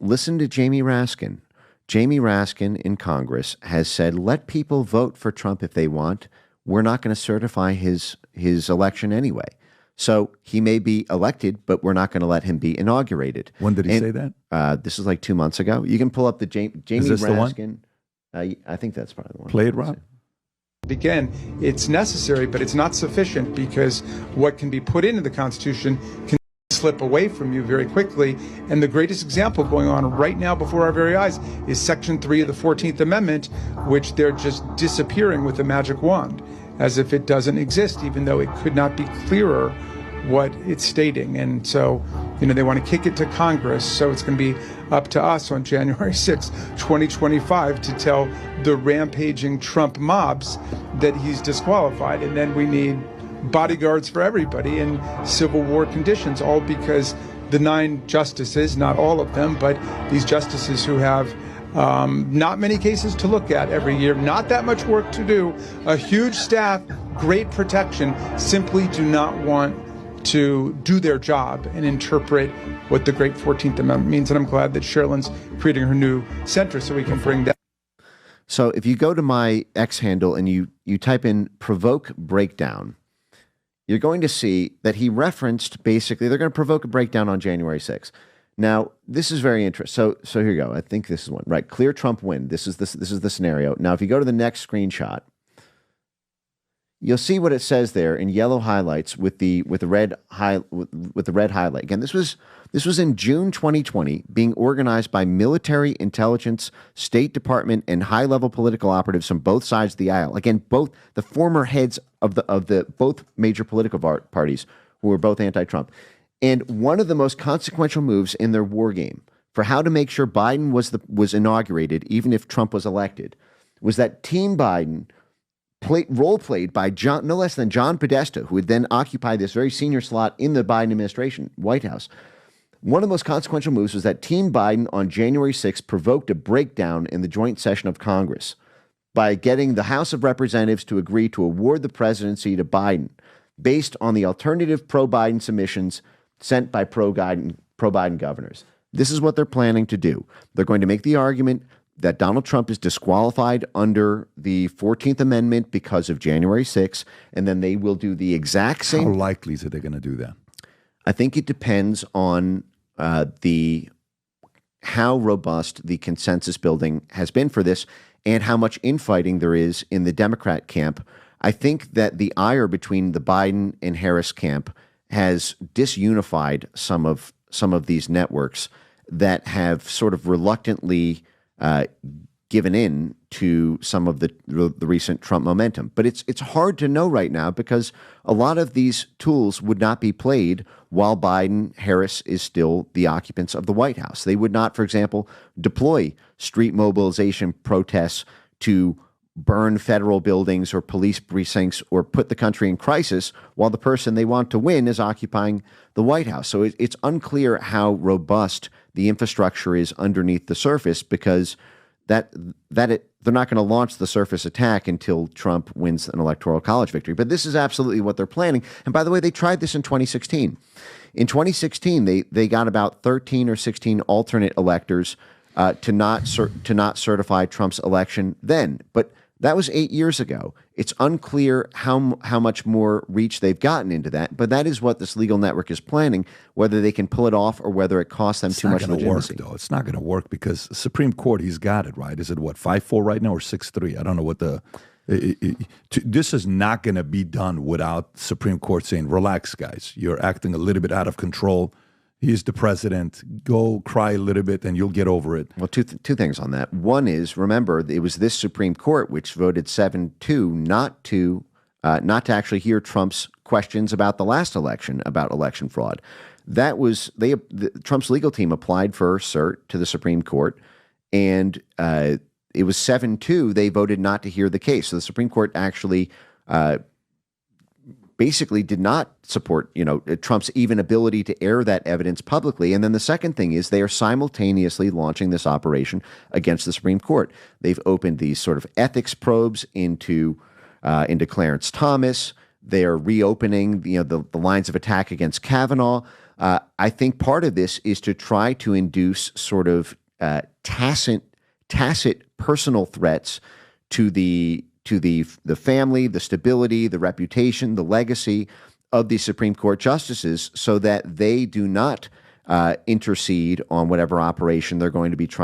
listen to Jamie Raskin. Jamie Raskin in Congress has said, let people vote for Trump if they want. We're not going to certify his election anyway. So he may be elected, but we're not going to let him be inaugurated. When did he say that? This is like 2 months ago. You can pull up the Jamie Raskin. I think that's probably the one. Play it, Rob. Again, it's necessary, but it's not sufficient, because what can be put into the Constitution can slip away from you very quickly. And the greatest example going on right now before our very eyes is Section 3 of the 14th Amendment, which they're just disappearing with a magic wand, as if it doesn't exist, even though it could not be clearer what it's stating. And so, they want to kick it to Congress. So it's going to be up to us on January 6, 2025, to tell the rampaging Trump mobs that he's disqualified. And then we need bodyguards for everybody in Civil War conditions, all because the 9 justices, not all of them, but these justices who have not many cases to look at every year, not that much work to do, a huge staff, great protection, simply do not want to do their job and interpret what the great 14th Amendment means. And I'm glad that Sherilyn's creating her new center so we can bring that. So if you go to my X handle and you type in provoke breakdown, you're going to see that he referenced, basically, they're going to provoke a breakdown on January 6th. Now, this is very interesting. So here you go. I think this is one. Right, clear Trump win. This is the scenario. Now, if you go to the next screenshot, you'll see what it says there in yellow highlights with the red highlight. Again, this was in June 2020, being organized by military intelligence, State Department, and high-level political operatives from both sides of the aisle. Again, both the former heads of the both major political parties, who were both anti-Trump. And one of the most consequential moves in their war game for how to make sure Biden was inaugurated, even if Trump was elected, was that Team Biden role-played by no less than John Podesta, who would then occupy this very senior slot in the Biden administration, White House. One of the most consequential moves was that Team Biden on January 6th provoked a breakdown in the joint session of Congress by getting the House of Representatives to agree to award the presidency to Biden based on the alternative pro-Biden submissions sent by pro-Biden governors. This is what they're planning to do. They're going to make the argument that Donald Trump is disqualified under the 14th Amendment because of January 6th, and then they will do the exact same. How likely is it they're going to do that? I think it depends on how robust the consensus building has been for this and how much infighting there is in the Democrat camp. I think that the ire between the Biden and Harris camp has disunified some of these networks that have sort of reluctantly given in to some of the recent Trump momentum. But it's hard to know right now because a lot of these tools would not be played while Harris is still the occupants of the White House. They would not, for example, deploy street mobilization protests to burn federal buildings or police precincts or put the country in crisis while the person they want to win is occupying the White House. So it's unclear how robust the infrastructure is underneath the surface because they're not going to launch the surface attack until Trump wins an electoral college victory. But this is absolutely what they're planning. And by the way, they tried this in 2016. In 2016, they got about 13 or 16 alternate electors to not certify Trump's election then. But that was 8 years ago. It's unclear how much more reach they've gotten into that, but that is what this legal network is planning, whether they can pull it off or whether it costs them too much legitimacy. It's not going to work, though. It's not going to work because the Supreme Court, he's got it, right? Is it, 5-4 right now or 6-3? I don't know what this is not going to be done without Supreme Court saying, relax, guys. You're acting a little bit out of control. He's the president. Go cry a little bit and you'll get over it. Well, two things on that. One is, remember, it was this Supreme Court which voted 7-2 not to actually hear Trump's questions about the last election, about election fraud. That was Trump's legal team applied for cert to the Supreme Court, and it was 7-2. They voted not to hear the case. So the Supreme Court actually basically did not support, Trump's even ability to air that evidence publicly. And then the second thing is they are simultaneously launching this operation against the Supreme Court. They've opened these sort of ethics probes into Clarence Thomas. They are reopening, the lines of attack against Kavanaugh. I think part of this is to try to induce sort of tacit personal threats to the family, the stability, the reputation, the legacy of the Supreme Court justices, so that they do not intercede on whatever operation they're going to be trying